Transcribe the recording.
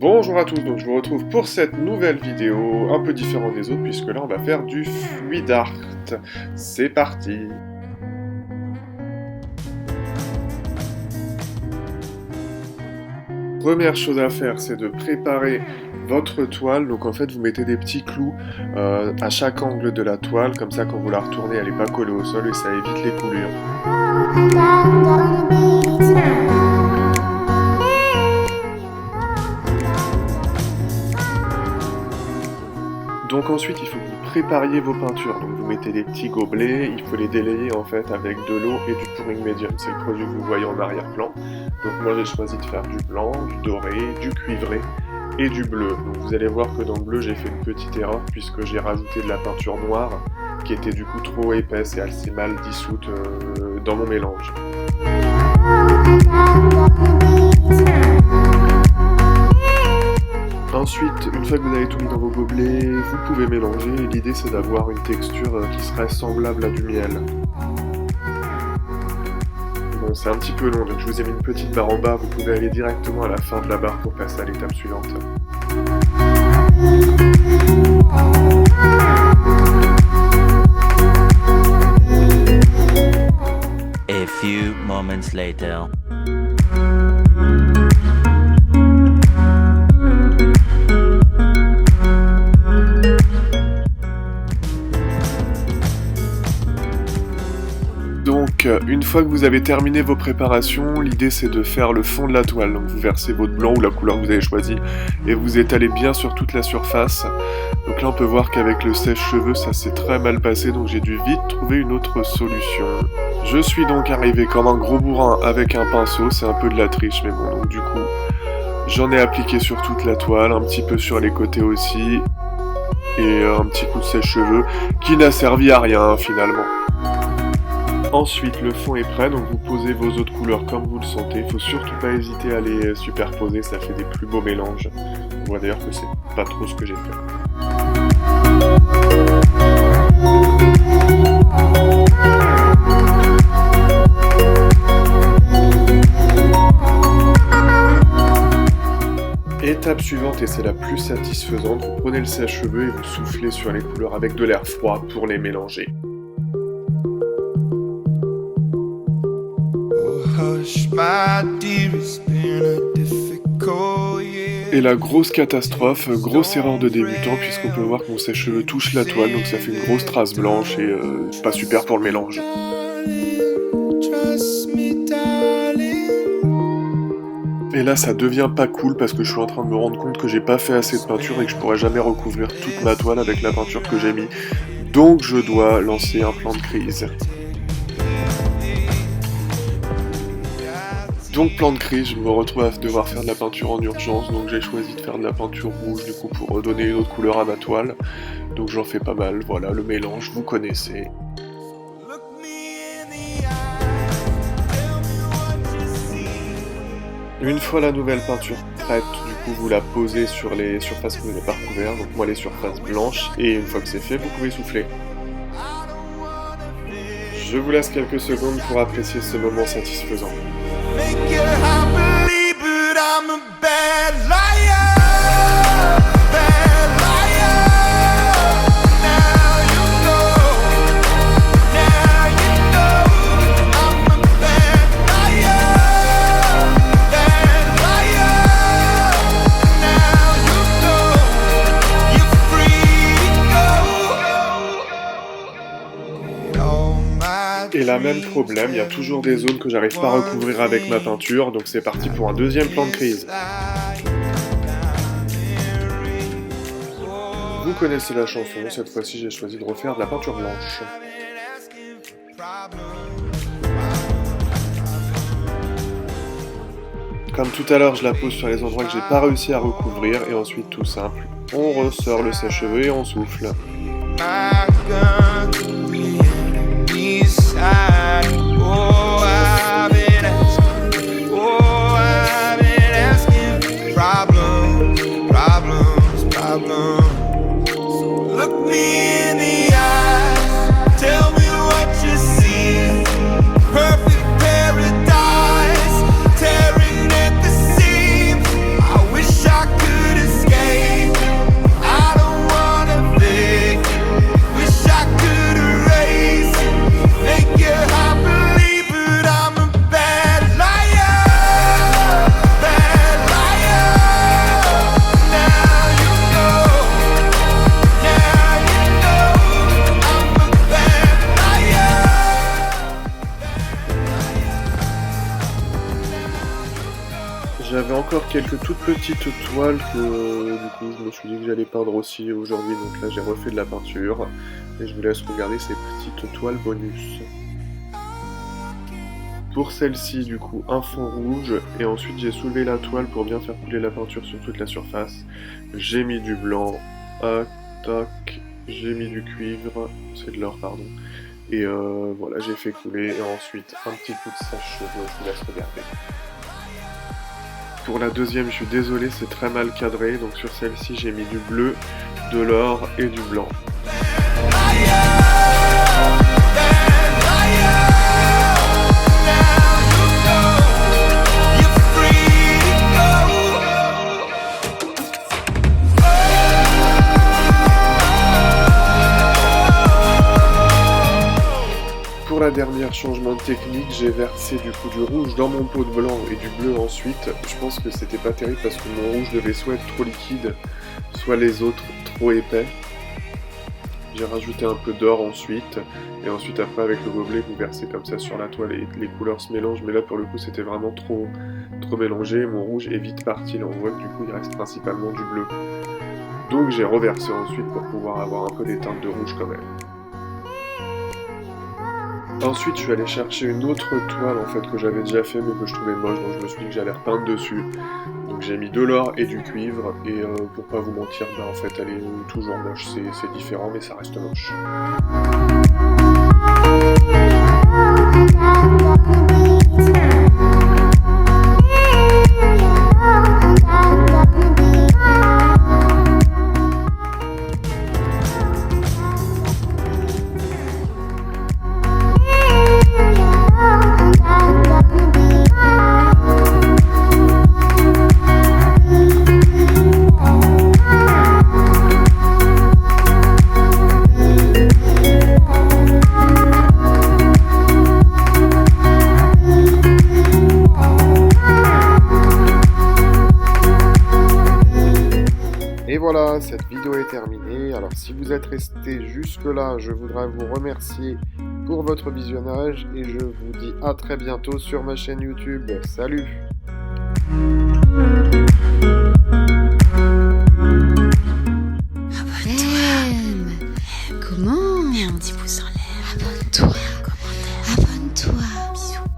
Bonjour à tous, donc je vous retrouve pour cette nouvelle vidéo, un peu différente des autres, puisque là on va faire du fluid art. C'est parti! Première chose à faire, c'est de préparer votre toile. Donc en fait, vous mettez des petits clous à chaque angle de la toile, comme ça quand vous la retournez, elle n'est pas collée au sol et ça évite les coulures. Donc ensuite, il faut que vous prépariez vos peintures. Donc vous mettez des petits gobelets, il faut les délayer en fait avec de l'eau et du pouring médium. C'est le produit que vous voyez en arrière-plan. Donc moi j'ai choisi de faire du blanc, du doré, du cuivré et du bleu. Donc vous allez voir que dans le bleu j'ai fait une petite erreur puisque j'ai rajouté de la peinture noire qui était du coup trop épaisse et elle s'est mal dissoute dans mon mélange. Ensuite, une fois que vous avez tout mis dans vos gobelets, vous pouvez mélanger. L'idée c'est d'avoir une texture qui serait semblable à du miel. Bon, c'est un petit peu long, donc je vous ai mis une petite barre en bas. Vous pouvez aller directement à la fin de la barre pour passer à l'étape suivante. A few moments later. Donc, une fois que vous avez terminé vos préparations, l'idée c'est de faire le fond de la toile. Donc vous versez votre blanc ou la couleur que vous avez choisie et vous étalez bien sur toute la surface. Donc là on peut voir qu'avec le sèche-cheveux ça s'est très mal passé, donc j'ai dû vite trouver une autre solution. Je suis donc arrivé comme un gros bourrin avec un pinceau, c'est un peu de la triche mais bon, donc du coup j'en ai appliqué sur toute la toile, un petit peu sur les côtés aussi, et un petit coup de sèche-cheveux qui n'a servi à rien finalement. Ensuite, le fond est prêt, donc vous posez vos autres couleurs comme vous le sentez. Il faut surtout pas hésiter à les superposer, ça fait des plus beaux mélanges. On voit d'ailleurs que c'est pas trop ce que j'ai fait. Étape suivante, et c'est la plus satisfaisante, vous prenez le sèche-cheveux et vous soufflez sur les couleurs avec de l'air froid pour les mélanger. Et la grosse catastrophe, grosse erreur de débutant puisqu'on peut voir que mon sèche-cheveux touche la toile, donc ça fait une grosse trace blanche et pas super pour le mélange. Et là ça devient pas cool parce que je suis en train de me rendre compte que j'ai pas fait assez de peinture et que je pourrais jamais recouvrir toute ma toile avec la peinture que j'ai mis. Donc je dois lancer un plan de crise. Donc plan de crise, je me retrouve à devoir faire de la peinture en urgence, donc j'ai choisi de faire de la peinture rouge du coup pour donner une autre couleur à ma toile. Donc j'en fais pas mal, voilà le mélange, vous connaissez. Une fois la nouvelle peinture prête, du coup vous la posez sur les surfaces que vous n'avez pas recouvertes, donc moi les surfaces blanches, et une fois que c'est fait, vous pouvez souffler. Je vous laisse quelques secondes pour apprécier ce moment satisfaisant. Make it happily, but I'm a bad liar. Bad liar. Now you know. Now you know. I'm a bad liar. Bad liar. Now you know. You're free to go. Et là, même problème, il y a toujours des zones que j'arrive pas à recouvrir avec ma peinture, donc c'est parti pour un deuxième plan de crise. Vous connaissez la chanson, cette fois-ci j'ai choisi de refaire de la peinture blanche. Comme tout à l'heure, je la pose sur les endroits que j'ai pas réussi à recouvrir, et ensuite tout simple, on ressort le sèche-cheveux et on souffle. Perfect paradise, tearing at the seams. I wish I could encore quelques toutes petites toiles que du coup je me suis dit que j'allais peindre aussi aujourd'hui, donc là j'ai refait de la peinture et je vous laisse regarder ces petites toiles bonus. Pour celle-ci du coup un fond rouge et ensuite j'ai soulevé la toile pour bien faire couler la peinture sur toute la surface. J'ai mis du blanc, tac, j'ai mis du cuivre, c'est de l'or pardon, et voilà j'ai fait couler et ensuite un petit coup de sèche-cheveux, je vous laisse regarder. Pour la deuxième, je suis désolé, c'est très mal cadré, donc sur celle-ci j'ai mis du bleu, de l'or et du blanc. Pour la dernière changement de technique, j'ai versé du coup du rouge dans mon pot de blanc et du bleu ensuite. Je pense que c'était pas terrible parce que mon rouge devait soit être trop liquide, soit les autres trop épais. J'ai rajouté un peu d'or ensuite, et ensuite après avec le gobelet vous versez comme ça sur la toile et les couleurs se mélangent, mais là pour le coup c'était vraiment trop mélangé, mon rouge est vite parti, là on voit que du coup il reste principalement du bleu. Donc j'ai reversé ensuite pour pouvoir avoir un peu des teintes de rouge quand même. Ensuite, je suis allé chercher une autre toile en fait que j'avais déjà fait mais que je trouvais moche, donc je me suis dit que j'allais repeindre dessus. Donc j'ai mis de l'or et du cuivre et pour pas vous mentir, en fait elle est toujours moche, c'est différent mais ça reste moche. Et voilà, cette vidéo est terminée. Alors si vous êtes resté jusque là, je voudrais vous remercier pour votre visionnage et je vous dis à très bientôt sur ma chaîne YouTube. Salut! Comment? Mets un petit pouce en l'air.